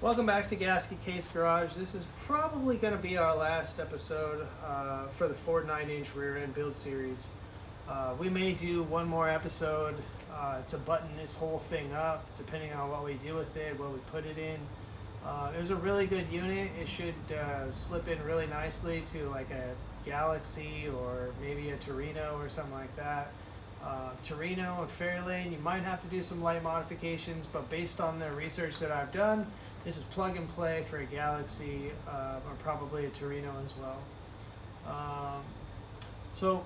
Welcome back to Gasket Case Garage. This is probably going to be our last episode for the Ford 9-inch rear end build series. We may do one more episode to button this whole thing up, depending on what we do with it, what we put it in. It was a really good unit. It should slip in really nicely to like a Galaxy or maybe a Torino or something like that. Torino and Fairlane, you might have to do some light modifications, but based on the research that I've done, this is plug and play for a Galaxy or probably a Torino as well. So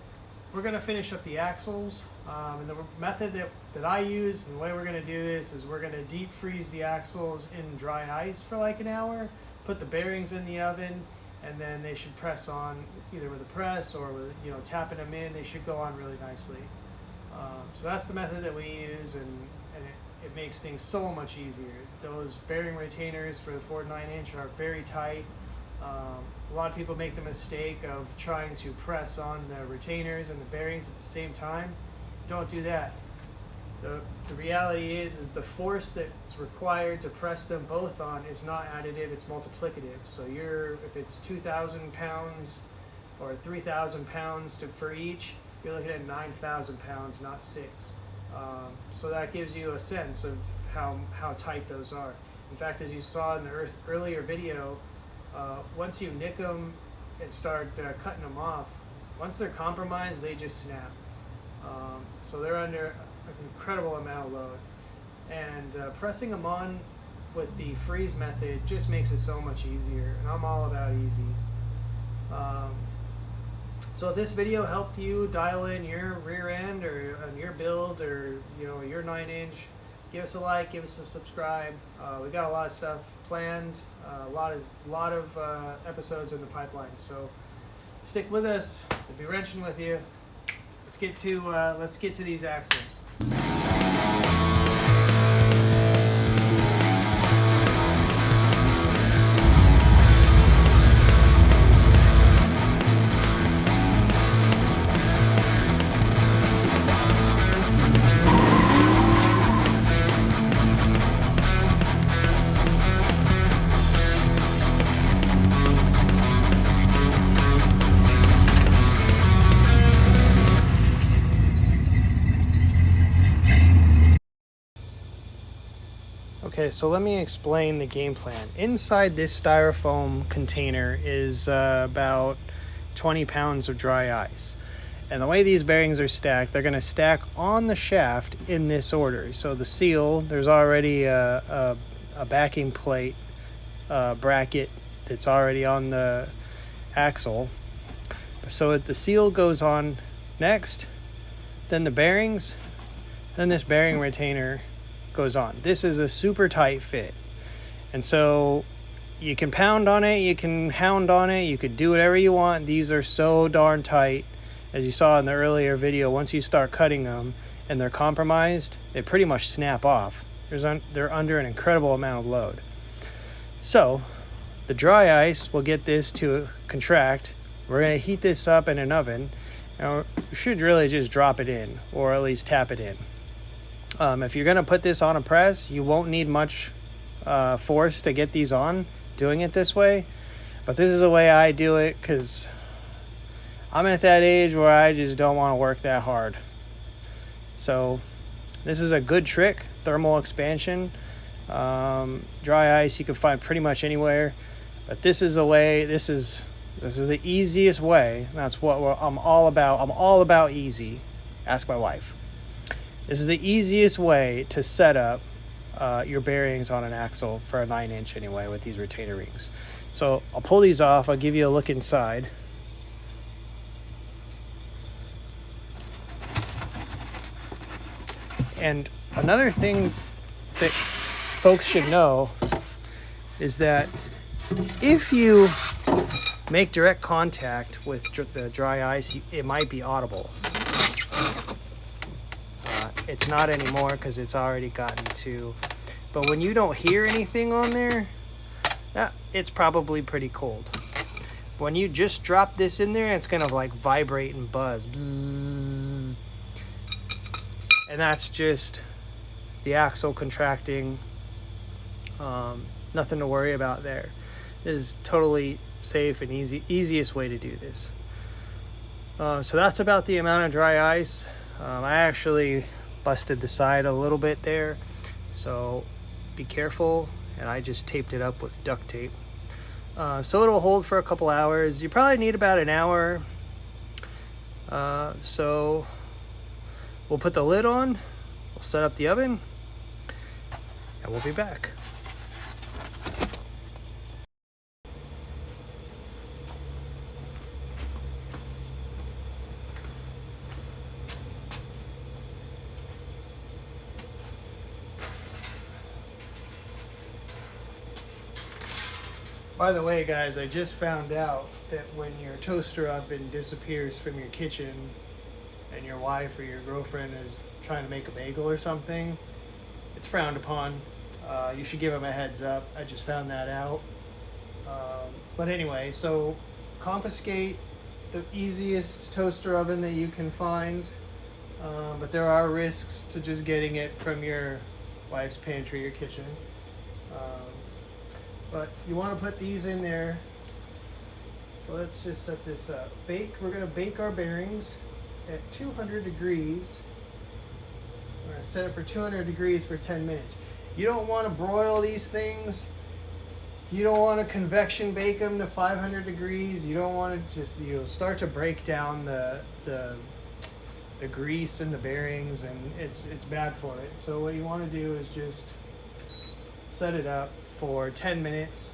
we're going to finish up the axles. And the method that I use and the way we're going to do this is we're going to deep freeze the axles in dry ice for like an hour, put the bearings in the oven, and then they should press on either with a press or with tapping them in. They should go on really nicely. So that's the method that we use, and it makes things so much easier. Those bearing retainers for the Ford 9-inch are very tight. A lot of people make the mistake of trying to press on the retainers and the bearings at the same time. Don't do that. The reality is the force that's required to press them both on is not additive, it's multiplicative. So if it's 2,000 pounds or 3,000 pounds for each, you're looking at 9,000 pounds, not 6. So that gives you a sense of how tight those are. In fact, as you saw in the earlier video, once you nick them and start cutting them off, once they're compromised, they just snap. So they're under an incredible amount of load. And pressing them on with the freeze method just makes it so much easier, and I'm all about easy. So if this video helped you dial in your rear end or on your build or your 9-inch, give us a like, give us a subscribe. We got a lot of stuff planned, a lot of episodes in the pipeline. So stick with us. We'll be wrenching with you. Let's get to these axles. Okay, so let me explain the game plan. Inside this styrofoam container is about 20 pounds of dry ice. And the way these bearings are stacked, they're going to stack on the shaft in this order. So the seal, there's already a backing plate bracket that's already on the axle. So the seal goes on next, then the bearings, then this bearing retainer goes on. This is a super tight fit, and so you can pound on it, you can hound on it, you could do whatever you want. These are so darn tight. As you saw in the earlier video, once you start cutting them and they're compromised, they pretty much snap off. They're under an incredible amount of load. So the dry ice will get this to contract. We're going to heat this up in an oven, and we should really just drop it in, or at least tap it in. If you're going to put this on a press, you won't need much force to get these on doing it this way. But this is the way I do it because I'm at that age where I just don't want to work that hard. So this is a good trick, thermal expansion. Dry ice you can find pretty much anywhere. But this is a way, this is the easiest way. That's what I'm all about. I'm all about easy. Ask my wife. This is the easiest way to set up your bearings on an axle for a 9-inch anyway with these retainer rings. So I'll pull these off. I'll give you a look inside. And another thing that folks should know is that if you make direct contact with the dry ice, it might be audible. It's not anymore because it's already gotten to, but when you don't hear anything on there, it's probably pretty cold. When you just drop this in there, it's gonna like vibrate and buzz. Bzzz. And that's just the axle contracting Nothing to worry about there. This is totally safe and easiest way to do this. So that's about the amount of dry ice. I actually busted the side a little bit there, so be careful. And I just taped it up with duct tape. So it'll hold for a couple hours. You probably need about an hour. So we'll put the lid on, we'll set up the oven, and we'll be back. By the way, guys, I just found out that when your toaster oven disappears from your kitchen and your wife or your girlfriend is trying to make a bagel or something, it's frowned upon. You should give them a heads up. I just found that out. But anyway, so confiscate the easiest toaster oven that you can find. But there are risks to just getting it from your wife's pantry or kitchen. But you want to put these in there. So let's just set this up. We're going to bake our bearings at 200 degrees. We're going to set it for 200 degrees for 10 minutes. You don't want to broil these things. You don't want to convection bake them to 500 degrees. You don't want to just, you'll start to break down the grease in the bearings, and it's bad for it. So what you want to do is just set it up for 10 minutes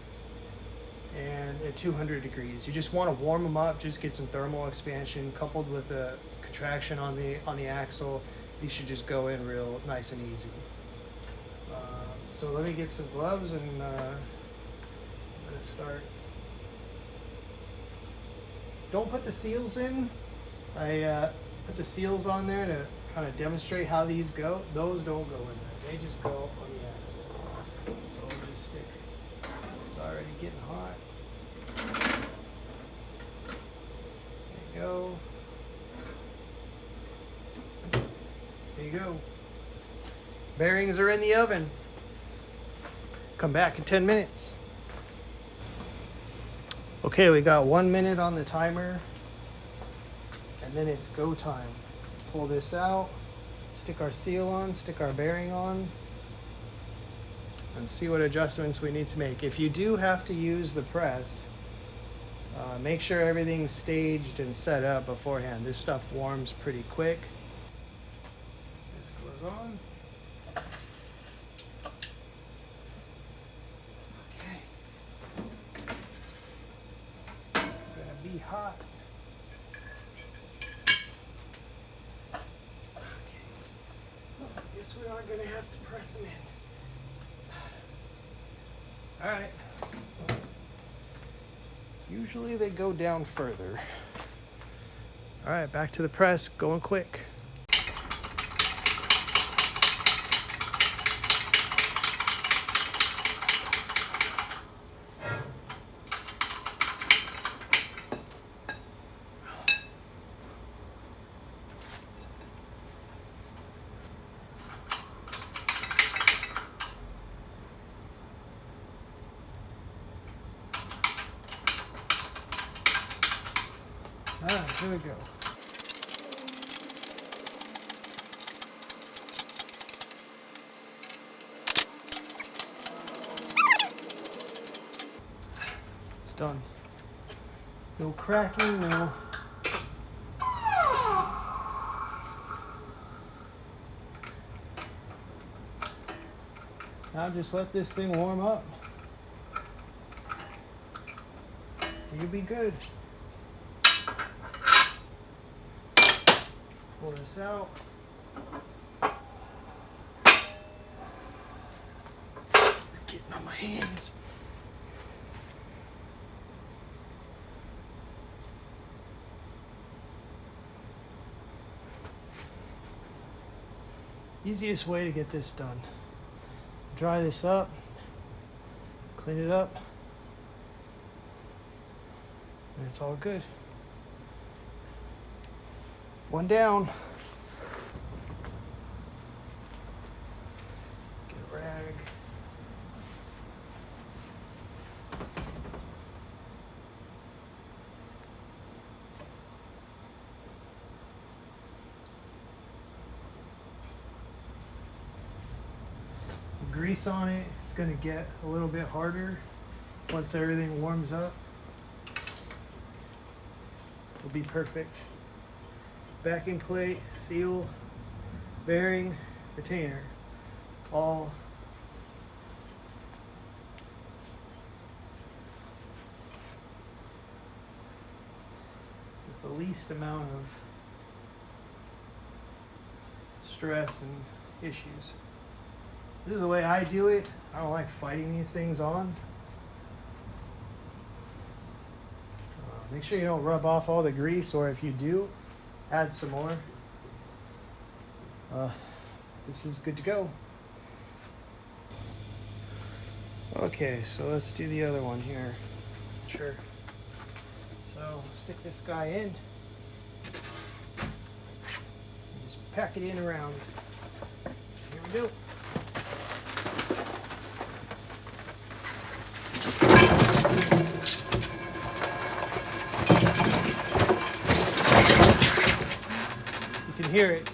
and at 200 degrees. You just want to warm them up, just get some thermal expansion coupled with a contraction on the axle. These should just go in real nice and easy. So let me get some gloves and I'm going to start. Don't put the seals in. I put the seals on there to kind of demonstrate how these go. Those don't go in there. They just go on the axle. So we'll just stick. It's already getting hot. There you go. There you go. Bearings are in the oven. Come back in 10 minutes. Okay, we got 1 minute on the timer, and then it's go time. Pull this out, stick our seal on, stick our bearing on, and see what adjustments we need to make. If you do have to use the press, make sure everything's staged and set up beforehand. This stuff warms pretty quick. This goes on. Be hot. Okay. I guess we are going to have to press them in. All right. Usually they go down further. All right, back to the press, going quick. All right, here we go. It's done. No cracking, no. Now just let this thing warm up. You'll be good. Pull this out. It's getting on my hands. Easiest way to get this done. Dry this up, clean it up, and it's all good. One down. Get a rag. grease on it. It's going to get a little bit harder once everything warms up. It'll be perfect. Backing plate, seal, bearing, retainer, all with the least amount of stress and issues. This is the way I do it. I don't like fighting these things on. Make sure you don't rub off all the grease, or if you do, add some more. This is good to go. Okay, so let's do the other one here. Sure. So stick this guy in. Just pack it in around. Here we go. You can hear it.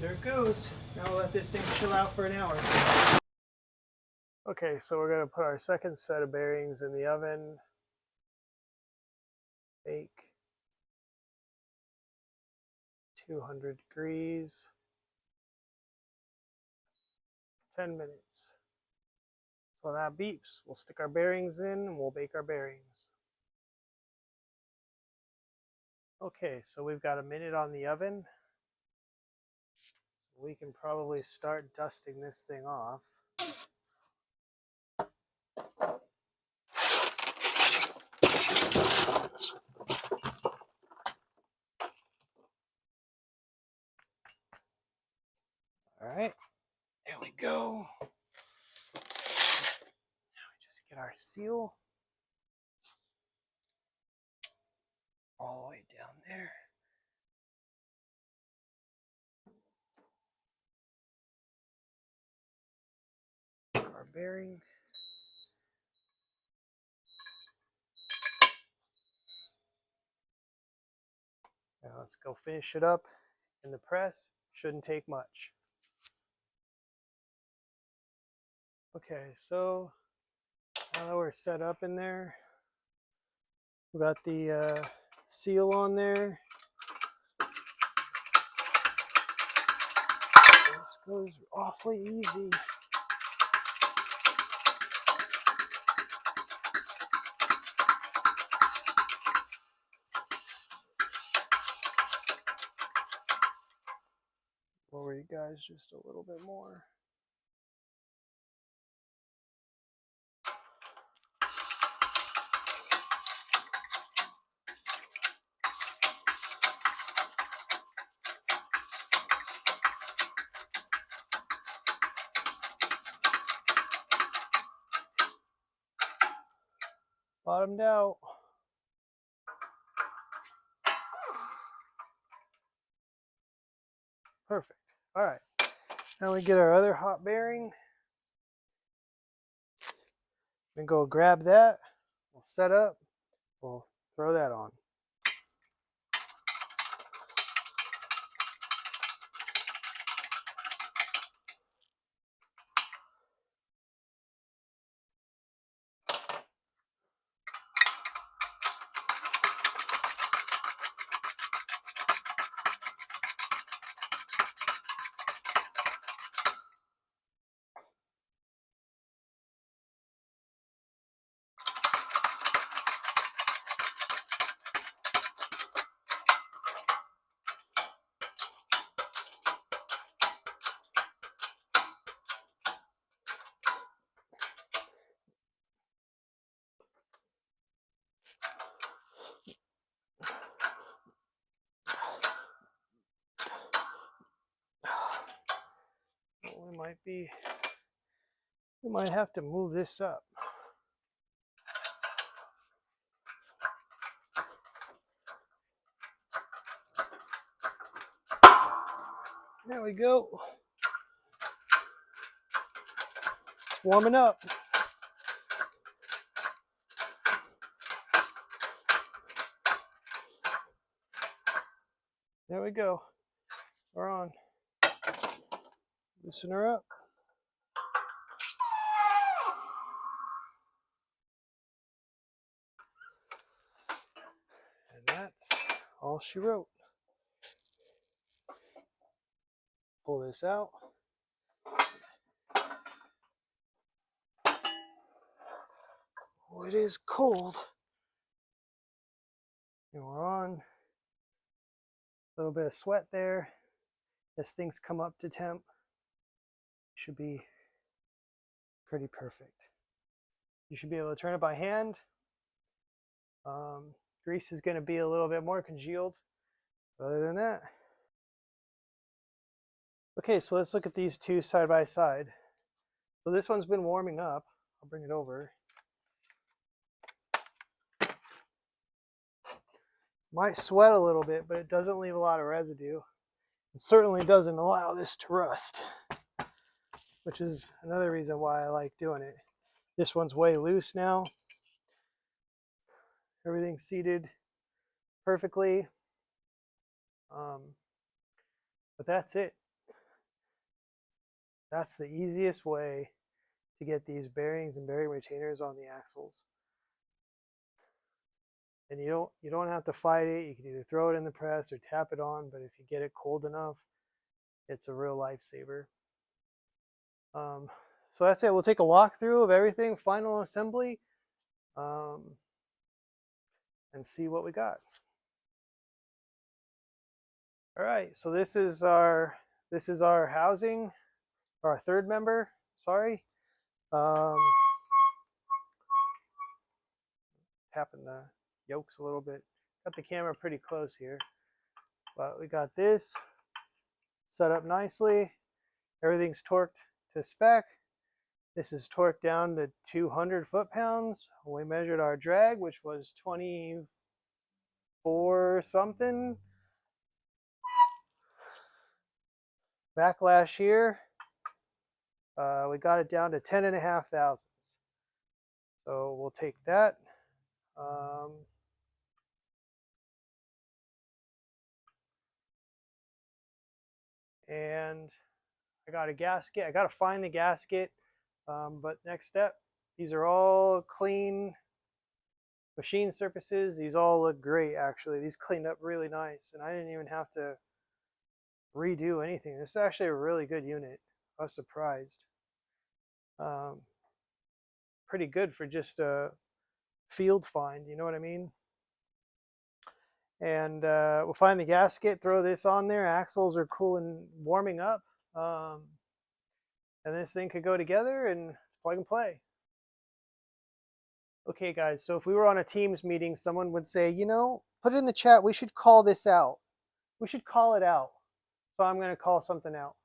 There it goes. Now we'll let this thing chill out for an hour. Okay, so we're going to put our second set of bearings in the oven. Bake 200 degrees. 10 minutes. So when that beeps, we'll stick our bearings in and we'll bake our bearings. Okay, so we've got a minute on the oven. We can probably start dusting this thing off. All right, there we go. Now we just get our seal all the way down there. Our bearing. Now let's go finish it up in the press. Shouldn't take much. Okay, so now that we're set up in there, we got the seal on there. This goes awfully easy. Lower you guys just a little bit more. Bottomed out. Perfect. All right. Now we get our other hot bearing. Then go grab that. We'll set up. We'll throw that on. we might have to move this up. There we go. It's warming up. There we go. We're on. Loosen her up. And that's all she wrote. Pull this out. Oh, it is cold. And we're on. A little bit of sweat there. As things come up to temp, should be pretty perfect. You should be able to turn it by hand. Grease is going to be a little bit more congealed. Other than that. Okay, so let's look at these two side by side. So this one's been warming up. I'll bring it over. Might sweat a little bit, but it doesn't leave a lot of residue. It certainly doesn't allow this to rust, which is another reason why I like doing it. This one's way loose now. Everything's seated perfectly. But that's it. That's the easiest way to get these bearings and bearing retainers on the axles. And you don't have to fight it. You can either throw it in the press or tap it on, but if you get it cold enough, it's a real lifesaver. So that's it. We'll take a walkthrough of everything, final assembly, and see what we got. All right, so this is our housing, or our third member. Sorry. Tapping the yokes a little bit. Got the camera pretty close here, but we got this set up nicely. Everything's torqued to spec. This is torqued down to 200 foot-pounds. We measured our drag, which was 24 something. Back last year, we got it down to 10.5 thousandths. So we'll take that. And I got a gasket. I got to find the gasket. But next step, these are all clean machine surfaces. These all look great, actually. These cleaned up really nice, and I didn't even have to redo anything. This is actually a really good unit. I was surprised. Pretty good for just a field find, you know what I mean? And we'll find the gasket, throw this on there. Axles are cool and warming up. And this thing could go together and plug and play. Okay, guys, so if we were on a Teams meeting, someone would say, you know, put it in the chat, we should call this out. We should call it out. So I'm going to call something out.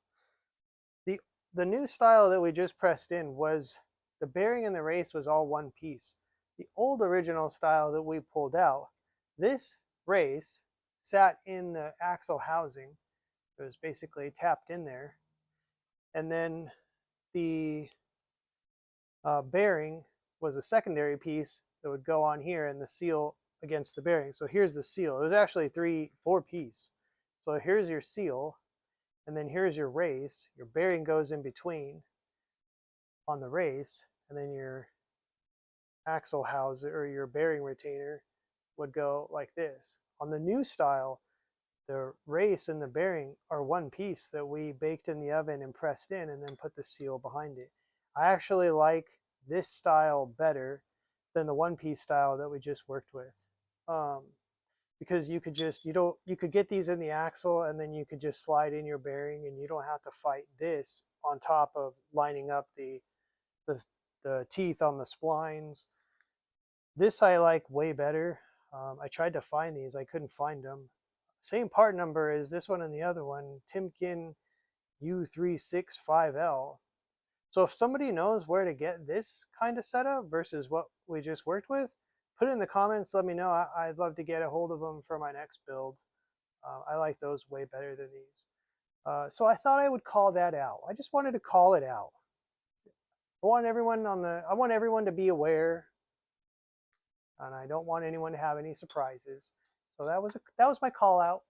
The new style that we just pressed in was the bearing and the race was all one piece. The old original style that we pulled out, this race sat in the axle housing. It was basically tapped in there. And then the bearing was a secondary piece that would go on here and the seal against the bearing. So here's the seal. It was actually 4 piece. So here's your seal, and then here's your race. Your bearing goes in between on the race, and then your axle house or your bearing retainer would go like this. On the new style, the race and the bearing are one piece that we baked in the oven and pressed in and then put the seal behind it. I actually like this style better than the one-piece style that we just worked with, because you could get these in the axle and then you could just slide in your bearing and you don't have to fight this on top of lining up the teeth on the splines. This I like way better. I tried to find these, I couldn't find them. Same part number as this one and the other one, Timken U365L. So if somebody knows where to get this kind of setup versus what we just worked with, put it in the comments, let me know. I'd love to get a hold of them for my next build. I like those way better than these. So I thought I would call that out. I just wanted to call it out. I want everyone to be aware, and I don't want anyone to have any surprises. So that was my call out.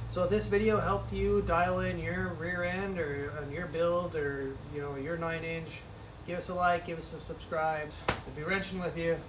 So if this video helped you dial in your rear end or on your build or your 9-inch, give us a like, give us a subscribe. We'll be wrenching with you.